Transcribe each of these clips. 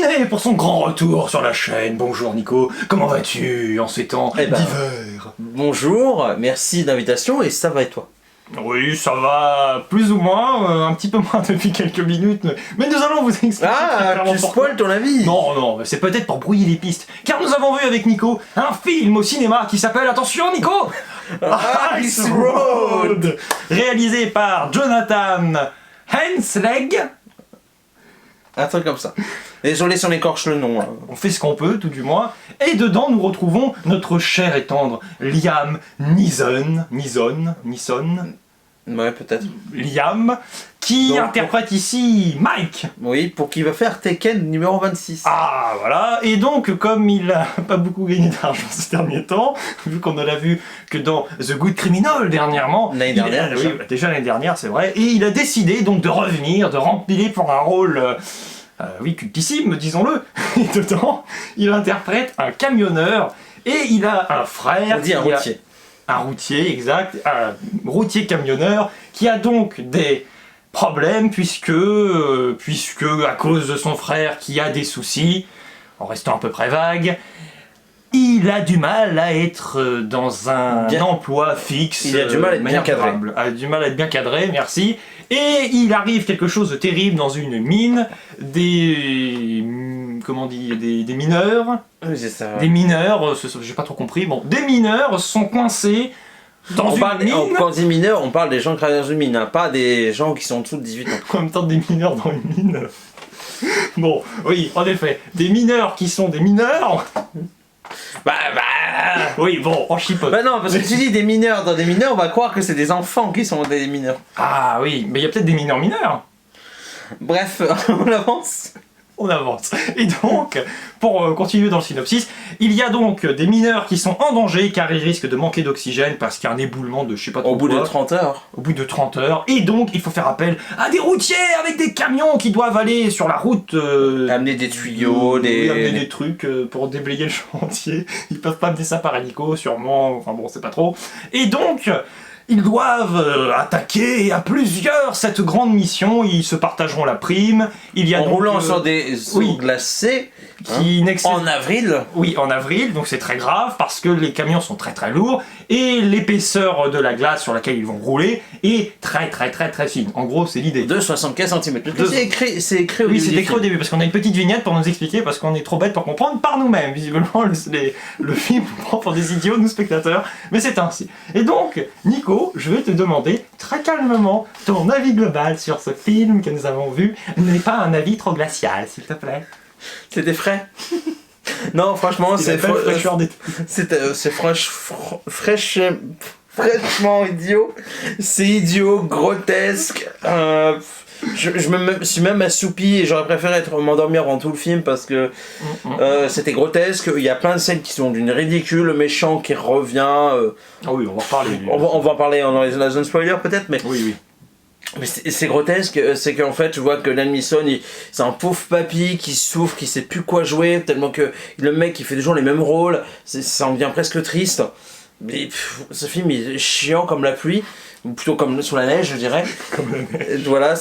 Ciné pour son grand retour sur la chaîne. Bonjour Nico, comment vas-tu en ces temps d'hiver? Bonjour, merci d'invitation et ça va et toi? Oui, ça va plus ou moins, un petit peu moins depuis quelques minutes, mais nous allons vous expliquer. Ah, tu spoil ton avis? Non, c'est peut-être pour brouiller les pistes, car nous avons vu avec Nico un film au cinéma qui s'appelle, attention Nico, Ice Road, réalisé par Jonathan Hensleigh. Un truc comme ça. Désolé si on écorche le nom. On fait ce qu'on peut, tout du moins. Et dedans, nous retrouvons notre cher et tendre Liam Neeson. Ouais, peut-être. Liam, qui Donc, interprète ici Mike. Oui, pour qui va faire Tekken numéro 26. Ah, voilà. Et donc, comme il a pas beaucoup gagné d'argent ces derniers temps, vu qu'on ne l'a vu que dans The Good Criminal dernièrement. L'année dernière, oui, déjà l'année dernière, c'est vrai. Et il a décidé donc de revenir, de remplir pour un rôle... oui, cultissime, disons-le. Et dedans, il interprète un camionneur et il a un frère. On dit un routier. Un routier, exact. Un routier camionneur qui a donc des problèmes puisque à cause de son frère qui a des soucis, en restant à peu près vague, il a du mal à être dans un emploi fixe. Il a du mal à être bien cadré. A du mal à être bien cadré, merci. Et il arrive quelque chose de terrible dans une mine, des mineurs. Oui, c'est ça. Des mineurs, j'ai pas trop compris, bon, des mineurs sont coincés dans une mine. Quand on dit mineurs, on parle des gens qui travaillent dans une mine, hein, pas des gens qui sont en dessous de 18 ans. En même temps, des mineurs dans une mine. Bon, oui, en effet, des mineurs qui sont des mineurs. Oui, bon, on chipote. Bah non, parce que tu dis des mineurs dans des mineurs, on va croire que c'est des enfants qui sont des mineurs. Ah oui, mais il y a peut-être des mineurs. Bref, on avance. On avance. Et donc, pour continuer dans le synopsis, il y a donc des mineurs qui sont en danger car ils risquent de manquer d'oxygène parce qu'il y a un éboulement de je sais pas trop Au bout quoi. de 30 heures. Au bout de 30 heures. Et donc, il faut faire appel à des routiers avec des camions qui doivent aller sur la route. Amener des tuyaux, amener des trucs pour déblayer le chantier. Ils peuvent pas amener ça par hélico, sûrement. Enfin bon, c'est pas trop. Et donc... ils doivent attaquer à plusieurs cette grande mission, ils se partageront la prime. Il y a en donc, roulant sur des eaux glacées, en avril. Oui, en avril, donc c'est très grave parce que les camions sont très très lourds et l'épaisseur de la glace sur laquelle ils vont rouler est très fine. En gros, c'est l'idée. De 75 cm. C'est écrit au début. Oui, c'est écrit au début parce qu'on a une petite vignette pour nous expliquer parce qu'on est trop bête pour comprendre par nous-mêmes. Visiblement, le film nous prend pour des idiots, nous spectateurs, mais c'est ainsi. Et donc, Nico, je vais te demander très calmement ton avis global sur ce film que nous avons vu. N'est pas un avis trop glacial, s'il te plaît. C'était frais. Non, franchement, c'est fraîchement idiot. C'est idiot, grotesque. Je me suis même assoupi et j'aurais préféré m'endormir avant tout le film parce que c'était grotesque. Il y a plein de scènes qui sont d'une ridicule, le méchant qui revient. Ah oui, on va en parler. On va en parler dans la zone spoiler peut-être, mais. Oui. Mais c'est grotesque, c'est qu'en fait, je vois que Liam Neeson, c'est un pauvre papy qui souffre, qui sait plus quoi jouer, tellement que le mec il fait toujours les mêmes rôles, ça en devient presque triste. Mais ce film il est chiant comme la pluie, ou plutôt comme sur la neige, je dirais. Comme la neige. Voilà,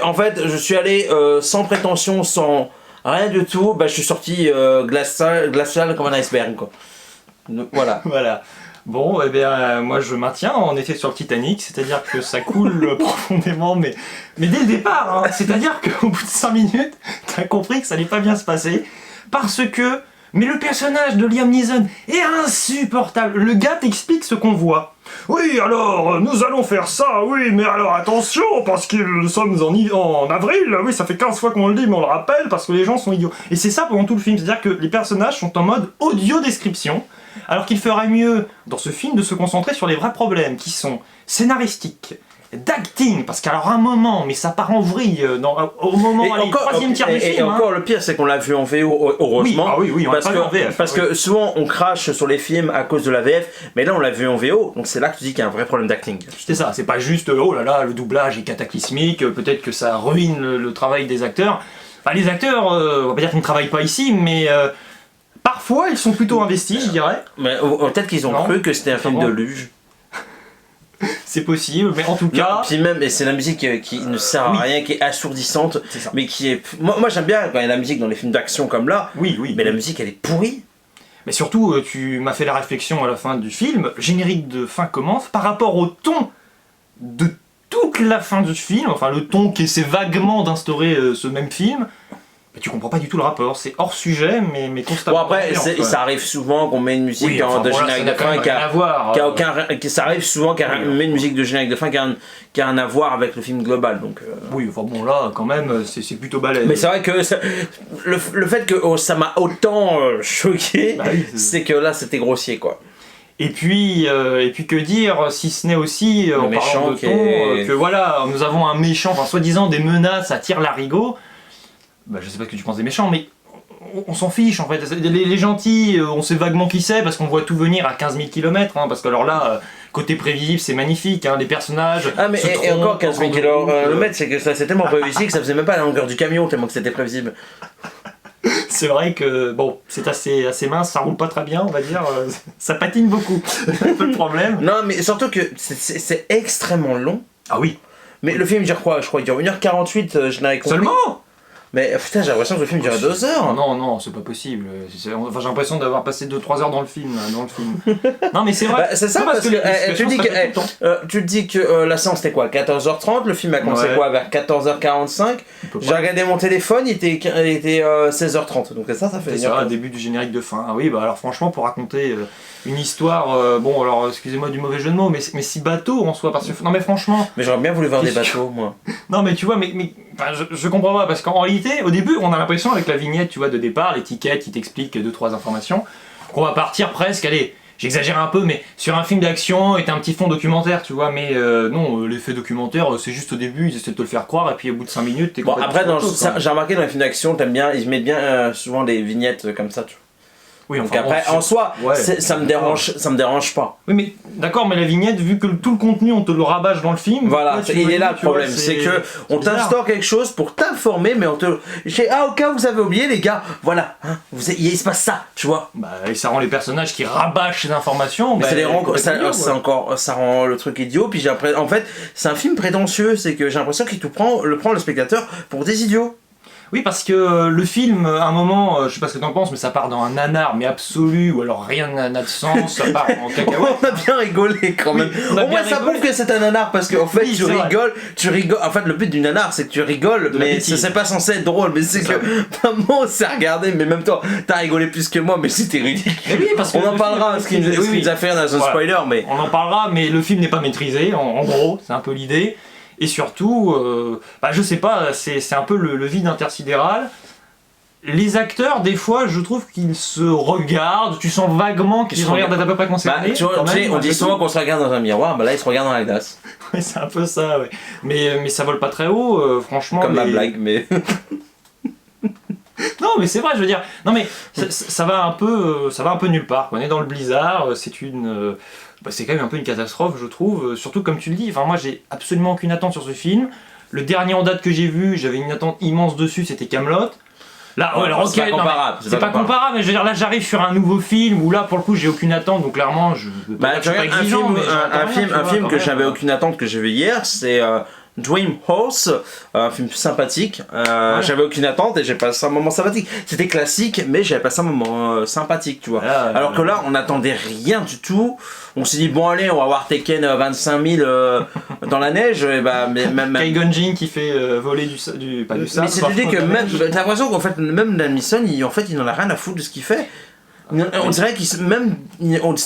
en fait, je suis allé sans prétention, sans rien du tout, je suis sorti glacial comme un iceberg, quoi. Voilà. Voilà. Bon, eh bien, moi je maintiens, on était sur le Titanic, c'est-à-dire que ça coule profondément, mais dès le départ, hein, c'est-à-dire qu'au bout de 5 minutes, t'as compris que ça allait pas bien se passer, parce que, mais le personnage de Liam Neeson est insupportable, le gars t'explique ce qu'on voit. Oui, alors, nous allons faire ça, oui, mais alors attention, parce que nous sommes en avril, oui, ça fait 15 fois qu'on le dit, mais on le rappelle, parce que les gens sont idiots. Et c'est ça pendant tout le film, c'est-à-dire que les personnages sont en mode audio-description, alors qu'il ferait mieux, dans ce film, de se concentrer sur les vrais problèmes, qui sont scénaristiques, d'acting, parce qu'alors un moment, mais ça part en vrille, au moment, troisième tiers du film. Et encore, le pire, c'est qu'on l'a vu en VO, heureusement. Oui, on l'a pas vu en VF. Parce que souvent, on crache sur les films à cause de la VF, mais là, on l'a vu en VO, donc c'est là que tu dis qu'il y a un vrai problème d'acting. C'est ça, c'est pas juste, oh là là, le doublage est cataclysmique, peut-être que ça ruine le travail des acteurs. Enfin, les acteurs, on va pas dire qu'ils ne travaillent pas ici, mais... parfois, ils sont plutôt investis, je dirais. Mais peut-être qu'ils ont cru que c'était un film de luge. C'est possible, mais en tout Non, cas. puis même, et c'est la musique qui ne sert à Oui. rien, qui est assourdissante, C'est ça. mais qui est. Moi j'aime bien quand il y a la musique dans les films d'action comme là, Oui, oui. mais la musique elle est pourrie. Mais surtout, tu m'as fait la réflexion à la fin du film, le générique de fin commence par rapport au ton de toute la fin du film, enfin le ton qui essaie vaguement d'instaurer ce même film. Mais tu comprends pas du tout le rapport, c'est hors sujet, mais constamment. Bon après, différent, quoi. ça arrive souvent qu'on met une musique Oui, enfin, de bon, là, générique ça de n'a quand fin même rien à voir. qui a aucun, ça arrive souvent qu'on Oui. met une musique de générique de fin qui a rien à voir avec le film global. Donc, Oui, enfin bon là, quand même, c'est plutôt balèze. mais c'est vrai que le fait que ça m'a autant choqué, Bah oui, c'est que là c'était grossier quoi. Et puis que dire, si ce n'est aussi, en méchant parlant de qui ton, est- que voilà, nous avons un méchant, enfin soi-disant des menaces à tire-larigot. Bah, je sais pas ce que tu penses des méchants, mais on s'en fiche en fait. Les gentils, on sait vaguement qui c'est parce qu'on voit tout venir à 15 000 km. Parce que alors là, côté prévisible, c'est magnifique. Les personnages. Ah mais se et trompent encore 15 000 en cours de km, route, le maître c'est que ça c'est tellement prévisible que ça faisait même pas la longueur du camion tellement que c'était prévisible. C'est vrai que bon, c'est assez mince, ça roule pas très bien, on va dire. Ça patine beaucoup. C'est un peu le problème. Non mais surtout que c'est extrêmement long. Ah oui. Mais le film dure quoi? Je crois qu'il dure 1h48, je n'avais compris. Seulement. Mais putain, j'ai l'impression que le film dure 2 heures. Non, non, c'est pas possible. Enfin, j'ai l'impression d'avoir passé 2-3 heures dans le film. Non, mais c'est vrai. Bah, c'est ça Non, parce que les tu situations dis se répètent que, tout le temps. tu dis que la séance c'était quoi? 14h30, le film a commencé Ouais. quoi? Vers 14h45. On peut pas- J'ai regardé mon téléphone, il était 16h30. Donc ça fait C'est une heure. ça, début du générique de fin. Ah oui, bah alors franchement, pour raconter une histoire, bon, alors excusez-moi du mauvais jeu de mots, mais si bateau en soi, parce que non, mais franchement, Mais j'aurais bien voulu voir des Qu'est-ce que- bateaux, moi. non, mais tu vois, enfin, je comprends pas, parce qu'en réalité, au début, on a l'impression avec la vignette, tu vois, de départ, l'étiquette qui t'explique 2-3 informations, qu'on va partir presque, allez. J'exagère un peu, mais sur un film d'action et un petit fond documentaire, tu vois, mais non, l'effet documentaire, c'est juste au début, ils essaient de te le faire croire, et puis au bout de 5 minutes, t'es Bon, complètement après, sur autre chose, quoi. j'ai remarqué dans les films d'action, t'aimes bien, ils mettent bien souvent des vignettes comme ça, tu vois. Oui, Donc enfin, après, bon, en soi, ouais, ça me dérange pas. Oui, mais d'accord, mais la vignette, vu que tout le contenu, on te le rabâche dans le film. Voilà, toi, tu il me est dis, là le tu vois, problème, c'est que on bizarre. t'instaure quelque chose pour t'informer, mais on te. Au cas où vous avez oublié, les gars, voilà, hein, il se passe ça, tu vois. Bah, et ça rend les personnages qui rabâchent ces informations. Mais bah, ça les rend, complètement idiot, ça rend le truc idiot. Puis en fait, c'est un film prétentieux, c'est que j'ai l'impression qu'il prend le spectateur pour des idiots. Oui, parce que le film, à un moment, je sais pas ce que t'en penses, mais ça part dans un nanar, mais absolu, ou alors rien n'a de sens, ça part en cacahuète. On a bien rigolé quand même. on a Au moins bien ça rigolé. prouve que c'est un nanar parce qu'en fait Oui, c'est vrai. tu rigoles. En fait, le but du nanar c'est que tu rigoles, De la mais bêtise. c'est pas censé être drôle. Mais c'est C'est que maman on s'est regardé, mais même toi, t'as rigolé plus que moi, mais c'était ridicule. Mais oui, parce que On en le parlera, film ce qui est maîtrisé. Oui, nous a fait dans un Voilà. spoiler, mais. On en parlera, mais le film n'est pas maîtrisé, en gros, c'est un peu l'idée. Et surtout, bah, je sais pas, c'est un peu le vide intersidéral. Les acteurs, des fois, je trouve qu'ils se regardent, tu sens vaguement qu'ils ont l'air d'être à peu près Bah, concernés. tu vois, quand tu sais, même, on malgré dit souvent tout. qu'on se regarde dans un miroir, bah là ils se regardent dans la glace. Ouais, c'est un peu ça, ouais. Mais ça vole pas très haut, franchement. Comme ma les- blague, mais. Non, mais c'est vrai, je veux dire. Non, mais ça va un peu nulle part. On est dans le blizzard, c'est quand même un peu une catastrophe, je trouve. Surtout comme tu le dis. Enfin, moi, j'ai absolument aucune attente sur ce film. Le dernier en date que j'ai vu, j'avais une attente immense dessus, c'était Kaamelott. Là, Ouais, alors, c'est ok, pas non, mais comparable, c'est pas comparable, mais je veux dire, là, j'arrive sur un nouveau film où là, pour le coup, j'ai aucune attente, donc clairement, je. Bah, je suis pas exigeant, mais j'attends rien, tu un vois, film quand que même. j'avais aucune attente que j'ai vu hier, c'est Dream Horse, un film sympathique. Ouais. J'avais aucune attente et j'ai passé un moment sympathique. C'était classique, mais j'avais passé un moment sympathique, tu vois. Voilà, Alors que là, on n'attendait rien du tout. On s'est dit, bon, allez, on va voir Tekken 25 000 dans la neige. Et bah, mais même. Kai Jin qui fait voler pas du sable. Mais c'est-à-dire que même, t'as l'impression qu'en fait, même Dan Neeson, en fait, il n'en a rien à foutre de ce qu'il fait. On dirait qu'il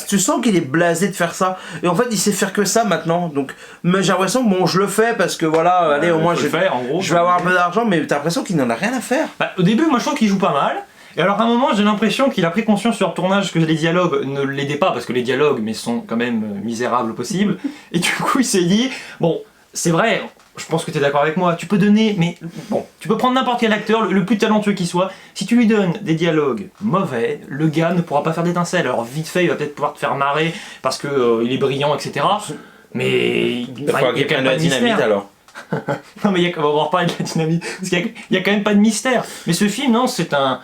tu sens qu'il est blasé de faire ça, et en fait il sait faire que ça maintenant. Donc mais j'ai l'impression que bon, je le fais parce que voilà, allez, au moins je vais, en gros. je vais avoir un peu d'argent, mais t'as l'impression qu'il n'en a rien à faire. Bah, au début, moi je trouve qu'il joue pas mal. Et alors à un moment, j'ai l'impression qu'il a pris conscience sur le tournage que les dialogues ne l'aidaient pas, parce que les dialogues mais sont quand même misérables au possible. Et du coup, il s'est dit, bon, c'est vrai, je pense que tu es d'accord avec moi, tu peux donner, mais bon, tu peux prendre n'importe quel acteur, le plus talentueux qu'il soit, si tu lui donnes des dialogues mauvais, le gars ne pourra pas faire d'étincelles. Alors vite fait, il va peut-être pouvoir te faire marrer parce que il est brillant, etc. Mais Il faudra qu'il prenne pas la de mystère. dynamite alors. Non mais on va reparler de la dynamique, parce qu'il y a quand même pas de mystère. Mais ce film, non, c'est un...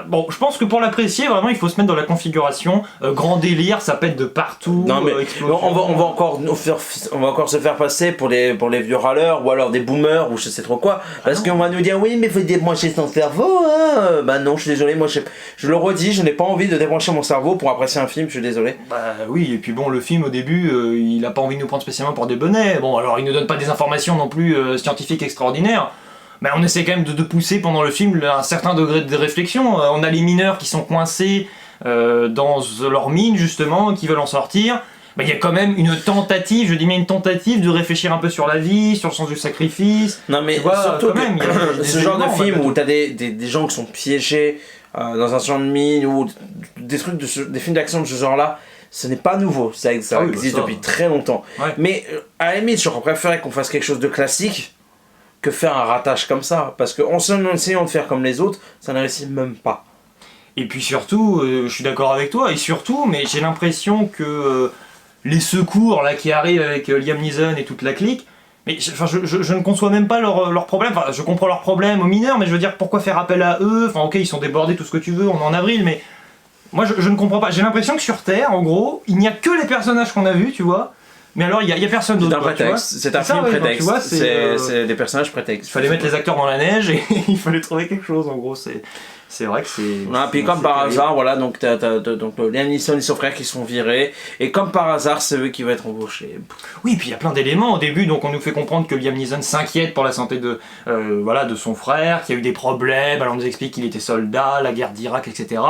Bon, je pense que pour l'apprécier, vraiment, il faut se mettre dans la configuration, grand délire, ça pète de partout, Non mais explosion. on va encore se faire passer pour les vieux râleurs ou alors des boomers ou je sais trop quoi, parce qu'on va nous dire oui mais faut débrancher son cerveau, hein. Bah non, je suis désolé, moi je le redis, je n'ai pas envie de débrancher mon cerveau pour apprécier un film, je suis désolé. Bah oui, et puis bon, le film au début, il a pas envie de nous prendre spécialement pour des bonnets. Bon, alors il ne donne pas des informations non plus scientifiques extraordinaires, mais on essaie quand même de pousser pendant le film un certain degré de réflexion. On a les mineurs qui sont coincés dans leur mine justement, qui veulent en sortir. Bah, il y a quand même une tentative, je dis bien une tentative de réfléchir un peu sur la vie, sur le sens du sacrifice. Non mais tu vois, surtout quand même, il y a des ce genre de éléments, film ouais, où t'as des gens qui sont piégés dans un champ de mine ou des trucs des films d'action de ce genre-là, ce n'est pas nouveau, ça existe bah ça. depuis très longtemps. Ouais. Mais à la limite, j'aurais préféré qu'on fasse quelque chose de classique que faire un ratage comme ça, parce qu'en essayant de faire comme les autres, ça ne réussit même pas. Et puis surtout, je suis d'accord avec toi, et surtout, mais j'ai l'impression que les secours là qui arrivent avec Liam Neeson et toute la clique, mais je ne conçois même pas leur problème. Enfin, je comprends leurs problèmes aux mineurs, mais je veux dire, pourquoi faire appel à eux? Enfin, ok, ils sont débordés, tout ce que tu veux, on est en avril, mais moi je ne comprends pas. J'ai l'impression que sur Terre, en gros, il n'y a que les personnages qu'on a vus, tu vois. Mais alors, il y a personne d'autre. C'est un prétexte, c'est un film ouais, prétexte, tu vois, c'est des personnages prétextes. il fallait mettre les acteurs dans la neige et il fallait trouver quelque chose, en gros. C'est vrai que c'est... Ah, puis comme par hasard, voilà, donc t'as donc Liam Neeson et son frère qui sont virés, et comme par hasard, c'est eux qui vont être embauchés. Oui, puis il y a plein d'éléments. Au début, donc on nous fait comprendre que Liam Neeson s'inquiète pour la santé de son frère, qu'il y a eu des problèmes. Alors on nous explique qu'il était soldat, la guerre d'Irak, etc.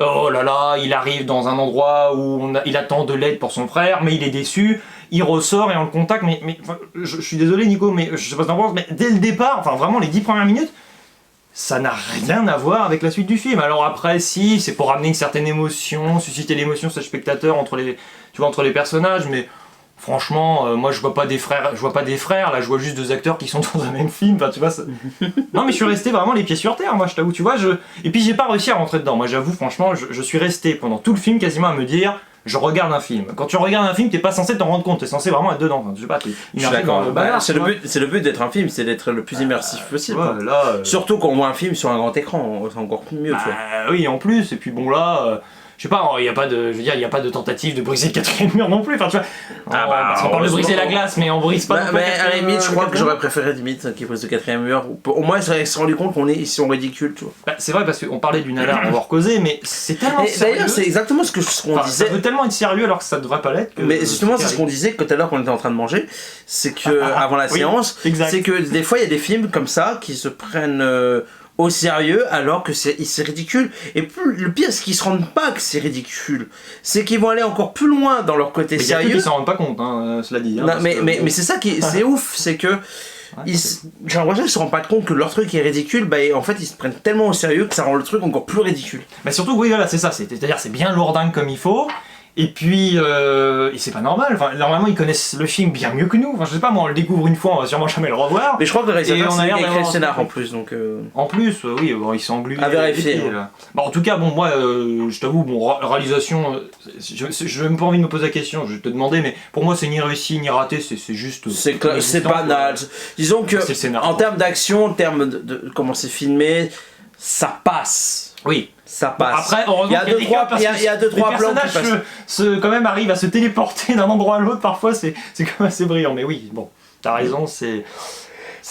Oh là là, il arrive dans un endroit où il attend de l'aide pour son frère, mais il est déçu. Il ressort et on le contacte. Mais je suis désolé, Nico, mais je sais pas ce que t'en penses, mais dès le départ, enfin vraiment les 10 premières minutes, ça n'a rien à voir avec la suite du film. Alors après, si, c'est pour amener une certaine émotion, susciter l'émotion chez le spectateur entre les personnages, mais franchement, moi je vois pas des frères, là, je vois juste deux acteurs qui sont dans un même film, enfin tu vois. Non mais je suis resté vraiment les pieds sur terre, moi je t'avoue, tu vois, et puis j'ai pas réussi à rentrer dedans. Moi j'avoue, franchement, je suis resté pendant tout le film quasiment à me dire. Je regarde un film. Quand tu regardes un film, t'es pas censé t'en rendre compte, t'es censé vraiment être dedans. Enfin, je sais pas, Je suis d'accord. C'est le but d'être un film, c'est d'être le plus immersif possible. Ouais, là, surtout quand on voit un film sur un grand écran, c'est encore mieux. Tu vois. Oui, en plus. Et puis bon là, je sais pas, il y a pas de tentative de briser le quatrième mur non plus. Enfin, tu vois. Parce qu'on parle de briser la glace, mais on brise pas. Mais à la limite, je crois que j'aurais préféré limite qu'ils brisent le quatrième mur. Au moins, ils se rendu compte ils sont ridicules, tu vois. C'est vrai parce qu'on parlait d'une alarme à avoir causé, mais c'est tellement sérieux. D'ailleurs, c'est exactement ce qu'on disait. Ça veut tellement être sérieux alors que ça devrait pas l'être. Mais justement, c'est ce qu'on disait tout à l'heure quand on était en train de manger, c'est que avant la séance, c'est que des fois il y a des films comme ça qui se prennent au sérieux alors que c'est ridicule. Et le pire, c'est qu'ils se rendent pas que c'est ridicule. C'est qu'ils vont aller encore plus loin dans leur côté sérieux. Ils s'en rendent pas compte, hein, cela dit. Hein, non, mais c'est ça qui c'est ouf, c'est que j'ai l'impression qu'ils se rendent pas compte que leur truc est ridicule, bah en fait ils se prennent tellement au sérieux que ça rend le truc encore plus ridicule. Mais surtout, oui, voilà, c'est ça, c'est-à-dire c'est bien lourdingue comme il faut. Et puis, et c'est pas normal, enfin, normalement ils connaissent le film bien mieux que nous, enfin, je sais pas, moi on le découvre une fois, on va sûrement jamais le revoir. Mais je crois que le réalisateur c'est écrit le scénar en plus, donc... En plus, oui, bon, ils sont englués. À vérifier. Bon, en tout cas, bon, moi, je t'avoue, bon, réalisation, je n'ai même pas envie de me poser la question, je vais te demander, mais pour moi c'est ni réussi ni raté, c'est juste... C'est banal. Disons que, en termes d'action, en termes de comment c'est filmé, ça passe. Oui. Ça passe. Après, heureusement, il y a deux, trois plans qui passent. Quand même arrivent à se téléporter d'un endroit à l'autre, parfois c'est quand même assez brillant. Mais oui, bon, t'as raison, c'est...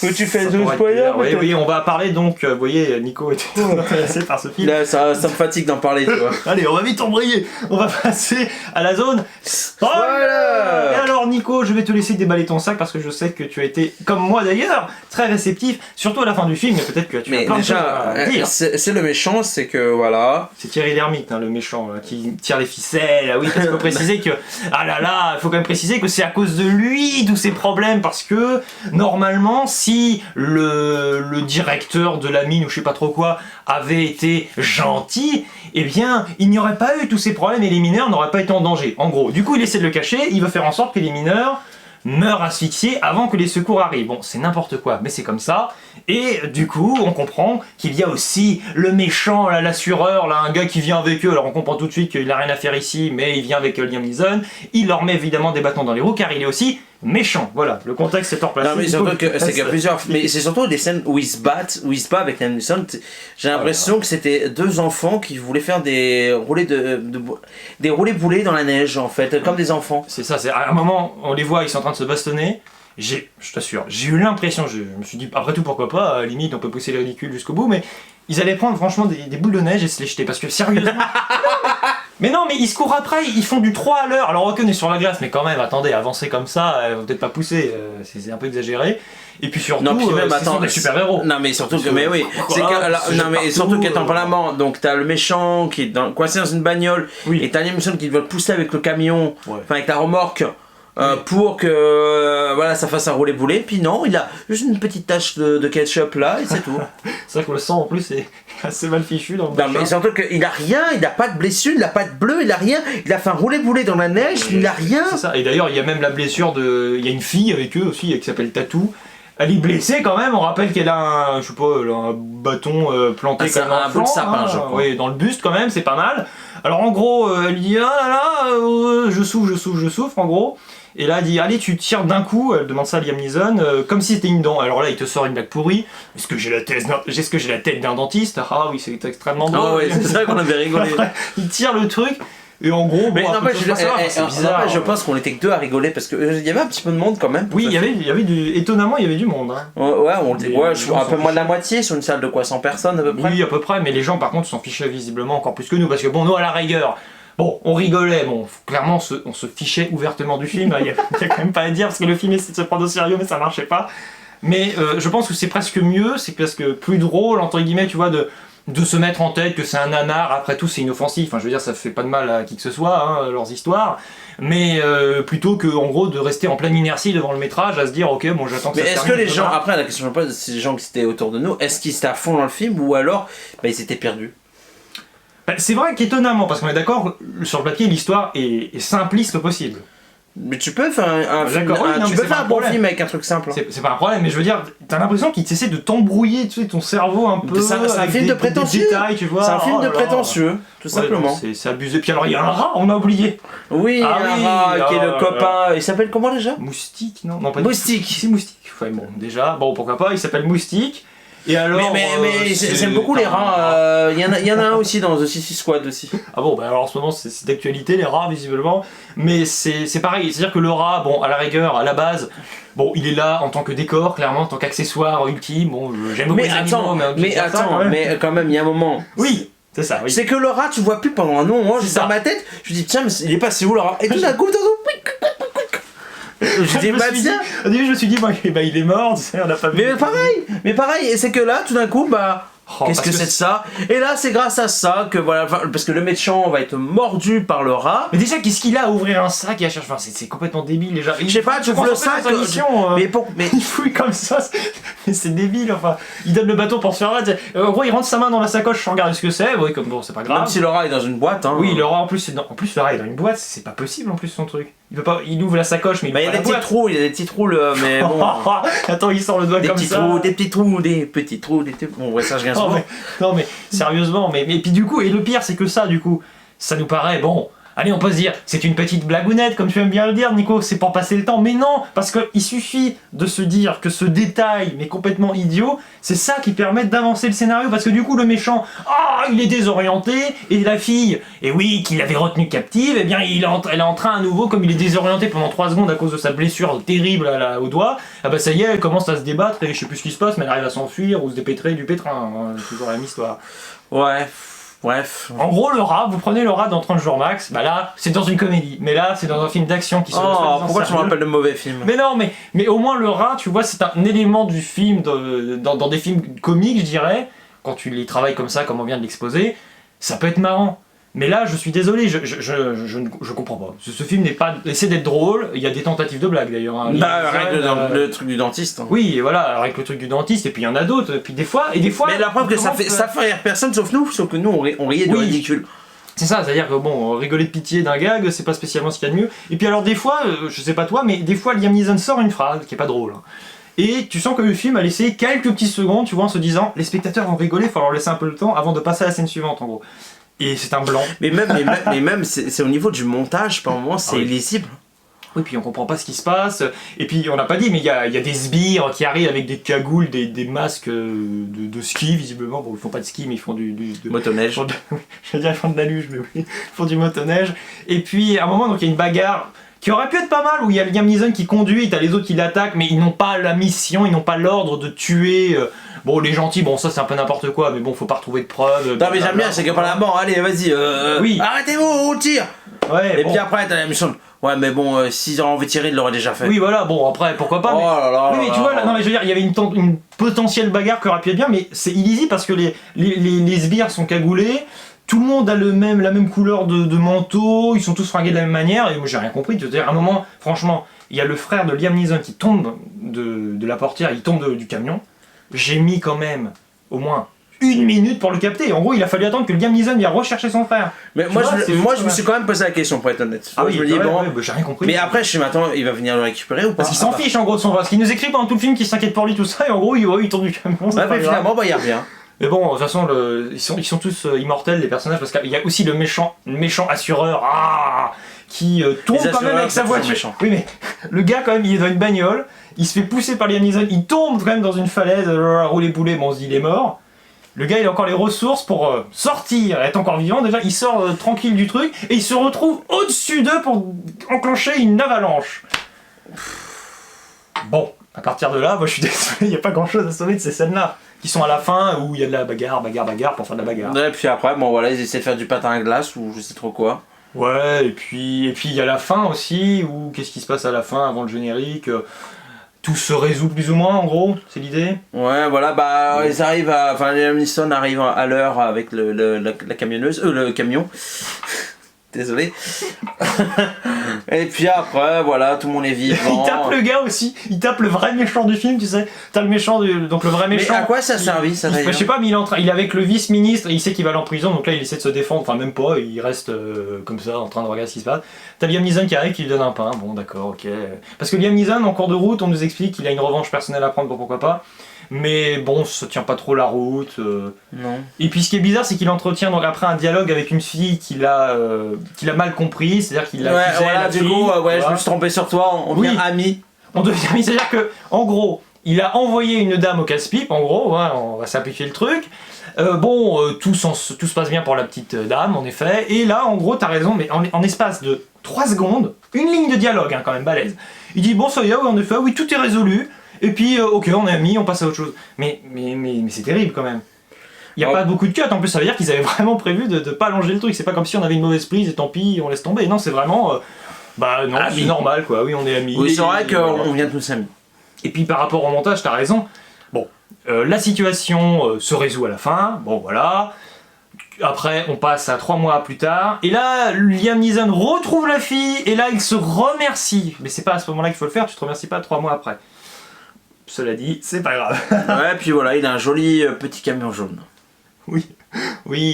Tu fais deux spoilers? Oui, on va parler donc, vous voyez, Nico était intéressé par ce film. Là, ça me fatigue d'en parler, tu vois. Allez, on va vite embrayer. On va passer à la zone spoiler. Et alors, Nico, je vais te laisser déballer ton sac parce que je sais que tu as été, comme moi d'ailleurs, très réceptif, surtout à la fin du film, mais peut-être que tu as plein de choses à dire. C'est le méchant, c'est que voilà. C'est Thierry Lhermitte, hein, le méchant, qui tire les ficelles. Ah oui, parce qu'il faut préciser que. Ah là là, il faut quand même préciser que c'est à cause de lui tous ces problèmes parce que normalement, si le directeur de la mine ou je sais pas trop quoi avait été gentil, eh bien il n'y aurait pas eu tous ces problèmes et les mineurs n'auraient pas été en danger. En gros, du coup il essaie de le cacher, il veut faire en sorte que les mineurs meurent asphyxiés avant que les secours arrivent. Bon, c'est n'importe quoi, mais c'est comme ça. Et du coup, on comprend qu'il y a aussi le méchant, l'assureur, là, un gars qui vient avec eux. Alors on comprend tout de suite qu'il n'a rien à faire ici, mais il vient avec Liam Neeson. Il leur met évidemment des bâtons dans les roues, car il est aussi méchant. Voilà, le contexte est hors placé. Non, mais surtout que c'est qu'il y a plusieurs. Mais c'est surtout des scènes où ils se battent avec Liam Neeson. J'ai l'impression que c'était deux enfants qui voulaient faire des roulés des roulés boulés dans la neige en fait, comme des enfants. C'est ça, c'est à un moment, on les voit, ils sont en train de se bastonner. Je t'assure, j'ai eu l'impression, je me suis dit, après tout, pourquoi pas, à la limite, on peut pousser le ridicule jusqu'au bout, mais ils allaient prendre franchement des boules de neige et se les jeter, parce que sérieusement. Mais non, mais ils se courent après, ils font du 3 à l'heure. Alors, ok, on est sur la glace, mais quand même, attendez, avancer comme ça, peut-être pas pousser, c'est un peu exagéré. Et puis surtout, non, puis même, ce sont des super-héros. Non, mais surtout que, mais oui, c'est que, alors, non, mais surtout qu'étant pas la mort, donc t'as le méchant qui est coincé dans une bagnole, oui. Et t'as Liam Neeson qui veut le pousser avec le camion, ouais. Enfin avec la remorque. Pour que voilà, ça fasse un roulé boulet, puis non, il a juste une petite tache de ketchup là et c'est tout. C'est vrai que le sang en plus est assez mal fichu dans le non, mais surtout qu'il a rien, il a pas de blessure, il a pas de bleu, il a rien, il a fait un roulé boulet dans la neige, il a rien. C'est ça, et d'ailleurs il y a même la blessure de. Il y a une fille avec eux aussi qui s'appelle Tatou. Elle est blessée quand même, on rappelle qu'elle a un, je sais pas, un bâton planté comme un bout de sapin, je crois. Oui, dans le buste quand même, c'est pas mal. Alors en gros, elle dit ah là là, je souffre en gros. Et là, elle dit allez, tu tires d'un coup. Elle demande ça à Liam Neeson, comme si c'était une dent. Alors là, il te sort une blague pourrie. Est-ce que j'ai la tête d'un dentiste? Ah oui, c'est extrêmement drôle. Ah ouais, c'est ça qu'on avait rigolé. Il tire le truc. Et en gros, mais bon, non, c'est bizarre. Je pense qu'on était que deux à rigoler parce qu'il y avait un petit peu de monde quand même. Oui, il y avait étonnamment, il y avait du monde. Hein. Ouais, un peu moins de la moitié sur une salle de quoi, 100 personnes à peu près. Oui, à peu près, mais les gens par contre s'en fichaient visiblement encore plus que nous parce que bon, nous à la rigueur. Bon, on rigolait, bon, clairement on se fichait ouvertement du film, il y a quand même pas à dire parce que le film essayait de se prendre au sérieux mais ça marchait pas. Mais je pense que c'est presque mieux, c'est presque plus drôle entre guillemets, tu vois, de se mettre en tête que c'est un nanar, après tout c'est inoffensif, enfin je veux dire ça fait pas de mal à qui que ce soit, hein, leurs histoires, mais plutôt que en gros de rester en pleine inertie devant le métrage à se dire ok bon j'attends que mais ça se termine. Mais est-ce que les gens, après la question que je pose, c'est les gens qui étaient autour de nous, est-ce qu'ils étaient à fond dans le film ou alors ils s'étaient perdus? C'est vrai qu'étonnamment, parce qu'on est d'accord, sur le papier l'histoire est simpliste au possible. Mais tu peux faire un bon film avec un truc simple. C'est pas un problème, mais je veux dire, t'as l'impression qu'il essaie de t'embrouiller, tu sais, ton cerveau un peu. C'est un film de prétentieux. Détails, tu vois. C'est un film de prétentieux, tout simplement. C'est abusé. Puis alors, il y a un rat, on a oublié. Oui, un rat qui est le copain. Il s'appelle comment déjà? Moustique, non, pas Moustique. C'est Moustique. Enfin, bon, déjà, bon, pourquoi pas, il s'appelle Moustique. Et alors, mais j'aime beaucoup les rats. Il y en a un aussi dans The Suicide Squad aussi. Ah bon, bah alors en ce moment c'est d'actualité les rats visiblement. Mais c'est pareil, c'est-à-dire que le rat, bon, à la rigueur, à la base, bon, il est là en tant que décor, clairement, en tant qu'accessoire ultime. Bon, j'aime beaucoup les animaux, mais quand même, il y a un moment. Oui, c'est ça. Oui. C'est que le rat, tu vois plus pendant un moment. Moi, dans ma tête, je me dis tiens, mais il est passé où le rat? Et tout d'un coup, au début je me suis dit bah, il est mort, tu sais, on a pas vu. Mais pareil, c'est que là tout d'un coup qu'est-ce que c'est de ça? Et là c'est grâce à ça que voilà, parce que le méchant va être mordu par le rat. Mais déjà qu'est-ce qu'il a à ouvrir un sac et à chercher, enfin, c'est complètement débile déjà. Je sais pas, tu ouvres le sac, mais il fouille comme ça, c'est débile, enfin. Il donne le bâton pour se faire battre. En gros il rentre sa main dans la sacoche sans regarder ce que c'est, oui comme bon c'est pas grave. Même si le rat est dans une boîte hein. Oui le rat en plus le rat est dans une boîte, c'est pas possible en plus son truc. Il peut pas, il ouvre la sacoche mais il y a des petits trous, mais bon. Attends, il sort le doigt comme ça. Des petits trous. Bon ouais ça je viens souvent. Non mais sérieusement, mais puis du coup, et le pire c'est que ça du coup, ça nous paraît bon. Allez, on peut se dire, c'est une petite blagounette, comme tu aimes bien le dire, Nico, c'est pour passer le temps. Mais non, parce qu'il suffit de se dire que ce détail, mais complètement idiot, c'est ça qui permet d'avancer le scénario. Parce que du coup, le méchant, il est désorienté, et la fille, et oui, qu'il avait retenu captive, eh bien, elle est en train à nouveau, comme il est désorienté pendant 3 secondes à cause de sa blessure terrible au doigt, ah bah ça y est, elle commence à se débattre, et je sais plus ce qui se passe, mais elle arrive à s'enfuir ou se dépêtrer du pétrin. Toujours la même histoire. Ouais. Bref. En gros, le rat, vous prenez le rat dans 30 jours max, bah là, c'est dans une comédie. Mais là, c'est dans un film d'action qui se pourquoi tu me rappelles de mauvais films? Mais non, mais au moins le rat, tu vois, c'est un élément du film, dans des films comiques, je dirais, quand tu les travailles comme ça, comme on vient de l'exposer, ça peut être marrant. Mais là, je suis désolé, je comprends pas. Ce film n'est pas essaie d'être drôle. Il y a des tentatives de blagues d'ailleurs. Hein. Avec le truc du dentiste. Hein. Oui, et voilà, avec le truc du dentiste. Et puis il y en a d'autres. Puis des fois. Mais la preuve que ça fait rire personne sauf que nous on riait de ridicule. C'est ça, c'est-à-dire que bon, rigoler de pitié d'un gag, c'est pas spécialement ce qu'il y a de mieux. Et puis alors des fois, je sais pas toi, mais des fois Liam Neeson sort une phrase qui est pas drôle. Hein. Et tu sens que le film a laissé quelques petites secondes, tu vois, en se disant, les spectateurs vont rigoler, il faut leur laisser un peu le temps avant de passer à la scène suivante, en gros. Et c'est un blanc. Mais même c'est au niveau du montage, par moment, c'est illisible. Oui, puis on comprend pas ce qui se passe. Et puis on n'a pas dit, mais il y a des sbires qui arrivent avec des cagoules, des masques de ski, visiblement. Bon, ils font pas de ski, mais ils font motoneige. Je veux dire, ils font de la luge, mais oui, ils font du motoneige. Et puis à un moment, donc il y a une bagarre qui aurait pu être pas mal, où il y a Liam Neeson qui conduit, t'as les autres qui l'attaquent, mais ils n'ont pas la mission, ils n'ont pas l'ordre de tuer. Bon, les gentils, bon, ça c'est un peu n'importe quoi, mais bon, faut pas retrouver de preuves. Non, mais j'aime bien, c'est que par la mort, allez, vas-y, Oui. arrêtez-vous, on tire. Ouais, Et bon. puis après, t'as la mission. Ouais, mais bon, s'ils auraient envie de tirer, ils l'auraient déjà fait. Oui, voilà, bon, après, pourquoi pas. Oh mais... là là. Oui, mais tu vois, là, non, mais je veux dire, il y avait une potentielle bagarre qui aurait pu être bien, mais c'est illisible parce que les sbires sont cagoulés, tout le monde a la même couleur de manteau, ils sont tous fringués de la même manière, et moi j'ai rien compris. Je veux dire, à un moment, franchement, il y a le frère de Liam Neeson qui tombe de la portière, il tombe du camion. J'ai mis quand même au moins 1 minute pour le capter. En gros, il a fallu attendre que Liam Neeson vienne rechercher son frère. Mais Tu moi, vois, je me suis quand même posé la question, pour être honnête. Ah oui, je me dis, ouais, bon. ouais, bah, j'ai rien compris. Mais après, je suis attends, il va venir le récupérer ou pas? Parce qu'il s'en fiche en gros de son frère. Parce qu'il nous écrit pendant tout le film qu'il s'inquiète pour lui, tout ça, et en gros, il tombe du camion. Ouais, mais finalement, bah, il revient. Mais bon, de toute façon, ils sont tous immortels, les personnages, parce qu'il y a aussi le méchant assureur, qui tombe quand même avec sa voiture. Oui, mais le gars, quand même, il est dans une bagnole, il se fait pousser par Liam Neeson, il tombe quand même dans une falaise, rouler boulet, bon, on se dit, il est mort. Le gars, il a encore les ressources pour sortir, être encore vivant. Déjà, il sort tranquille du truc, et il se retrouve au-dessus d'eux pour enclencher une avalanche. Bon, à partir de là, moi je suis désolé, il n'y a pas grand-chose à sauver de ces scènes-là. Qui sont à la fin où il y a de la bagarre pour faire de la bagarre. Ouais, et puis après, bon voilà, ils essaient de faire du patin à glace ou je sais trop quoi. Ouais, et puis il y a la fin aussi, où qu'est-ce qui se passe à la fin avant le générique tout se résout plus ou moins en gros, c'est l'idée. Ouais, voilà, bah ils arrivent à. Enfin, Liam Neeson arrive à l'heure avec la camionneuse. Le camion. Désolé. Et puis après, voilà, tout le monde est vivant. Il tape le gars aussi, il tape le vrai méchant du film, tu sais. T'as le méchant, donc le vrai méchant. Mais à quoi ça servi ça je sais pas, mais il est avec le vice-ministre, il sait qu'il va aller en prison, donc là il essaie de se défendre, enfin même pas, il reste comme ça en train de regarder ce qui se passe. T'as Liam Neeson qui arrive, qui lui donne un pain, bon d'accord, ok. Parce que Liam Neeson, en cours de route, on nous explique qu'il a une revanche personnelle à prendre, pourquoi pas. Mais bon, ça tient pas trop la route. Non. Et puis ce qui est bizarre, c'est qu'il entretient donc après un dialogue avec une fille qu'il a mal compris, c'est-à-dire qu'il a Ouais, accusé voilà, la du fille, coup, ouais, voilà. je me suis trompé sur toi, on devient amis. On devient amis, c'est-à-dire que, en gros, il a envoyé une dame au casse-pipe, en gros, hein, on va simplifier le truc. Tout se passe bien pour la petite dame, en effet. Et là, en gros, t'as raison, mais en espace de 3 secondes, une ligne de dialogue, hein, quand même balèze. Il dit, bon, ça y est, oui, en effet, oui, tout est résolu. Et puis, ok, on est amis, on passe à autre chose. Mais c'est terrible, quand même. Il n'y a pas beaucoup de cut, en plus, ça veut dire qu'ils avaient vraiment prévu de pas allonger le truc. C'est pas comme si on avait une mauvaise prise et tant pis, on laisse tomber. Non, c'est vraiment... non, c'est normal, quoi. Oui, on est amis. Oui, c'est vrai qu'on vient tous amis. Et puis par rapport au montage, t'as raison. Bon, la situation se résout à la fin, bon voilà. Après, on passe à 3 mois plus tard, et là, Liam Neeson retrouve la fille, et là, il se remercie. Mais c'est pas à ce moment-là qu'il faut le faire, tu te remercies pas 3 mois après. Cela dit, c'est pas grave. Ouais, puis voilà, il a un joli petit camion jaune. Oui,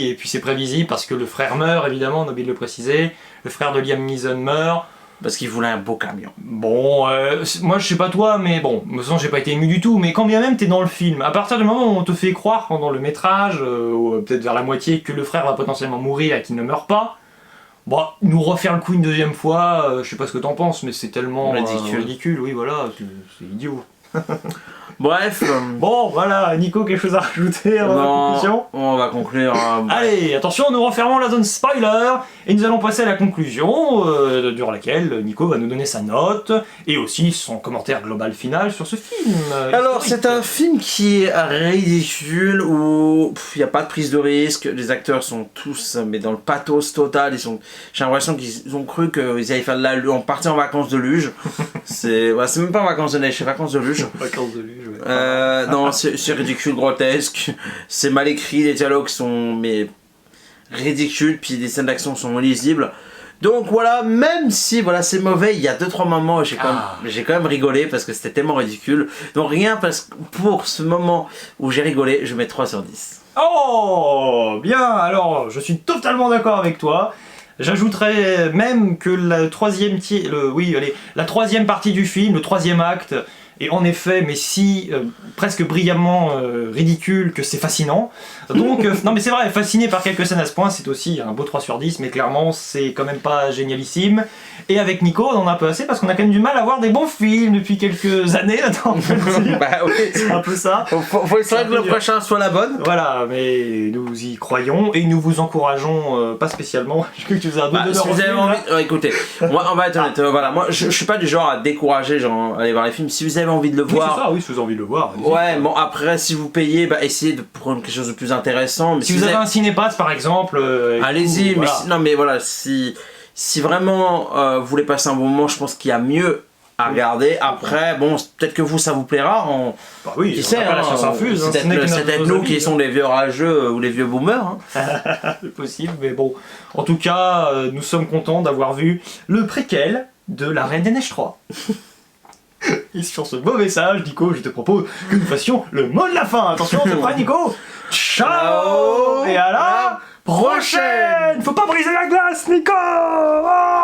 et puis c'est prévisible parce que le frère meurt, évidemment, on a oublié de le préciser. Le frère de Liam Neeson meurt. Parce qu'il voulait un beau camion. Bon, moi je sais pas toi, mais bon, de toute façon j'ai pas été ému du tout, mais quand bien même t'es dans le film, à partir du moment où on te fait croire pendant le métrage, ou peut-être vers la moitié, que le frère va potentiellement mourir et qu'il ne meurt pas, bon, nous refaire le coup une deuxième fois, je sais pas ce que t'en penses, mais c'est tellement ridicule, oui voilà, c'est idiot. Bref. Bon, voilà, Nico, quelque chose à rajouter avant la conclusion ? On va conclure. Allez, attention, nous refermons la zone spoiler et nous allons passer à la conclusion, durant laquelle Nico va nous donner sa note et aussi son commentaire global final sur ce film. Alors, c'est un film qui est ridicule où il n'y a pas de prise de risque, les acteurs sont tous mais dans le pathos total. J'ai l'impression qu'ils ont cru qu'ils allaient faire de la luge, on partait en vacances de luge. C'est même pas en vacances de neige, c'est vacances de luge. Vacances de luge. Ouais. Non, c'est ridicule, grotesque, c'est mal écrit, les dialogues sont ridicules, puis les scènes d'action sont illisibles. Donc voilà, même si voilà c'est mauvais, il y a 2-3 moments où j'ai quand même rigolé parce que c'était tellement ridicule. Donc rien pour ce moment où j'ai rigolé, je mets 3 sur 10. Oh, bien, alors je suis totalement d'accord avec toi. J'ajouterais même que la troisième partie du film, le 3e acte, est en effet, mais si presque brillamment ridicule que c'est fascinant. Donc, non mais c'est vrai, fasciné par quelques scènes à ce point, c'est aussi un beau 3 sur 10, mais clairement c'est quand même pas génialissime. Et avec Nico, on en a un peu assez parce qu'on a quand même du mal à voir des bons films depuis quelques années, attends, on peut le dire. Bah oui, C'est un peu ça. faut espérer que le prochain soit la bonne. Voilà, mais nous y croyons et nous vous encourageons pas spécialement. Je crois que tu faisais un Bah, si vous avez envie, écoutez, moi on va être honnête, voilà, moi je suis pas du genre à décourager, genre aller voir les films. Si vous avez envie de le Oui, voir, c'est ça, oui, si vous avez envie de le voir. allez-y. ouais, bon après si vous payez, bah essayez de prendre quelque chose de plus intéressant. Mais Si vous avez un cinépass par exemple, allez-y, mais voilà. non mais voilà, si vraiment vous voulez passer un bon moment, je pense qu'il y a mieux à regarder. Après, bon, peut-être que vous ça vous plaira. Bah oui, Qui on sait, n'a pas la science infuse. c'est ce n'est que peut-être notre nous philosophie, qui sont les vieux rageux ou les vieux boomers. Hein. C'est possible, mais bon. En tout cas, nous sommes contents d'avoir vu le préquel de La Reine des Neiges 3. Et sur ce beau message, Nico, je te propose que nous fassions le mot de la fin. Attention, c'est prêt, Nico. Ciao. Et à la prochaine. Faut pas briser la glace, Nico. Oh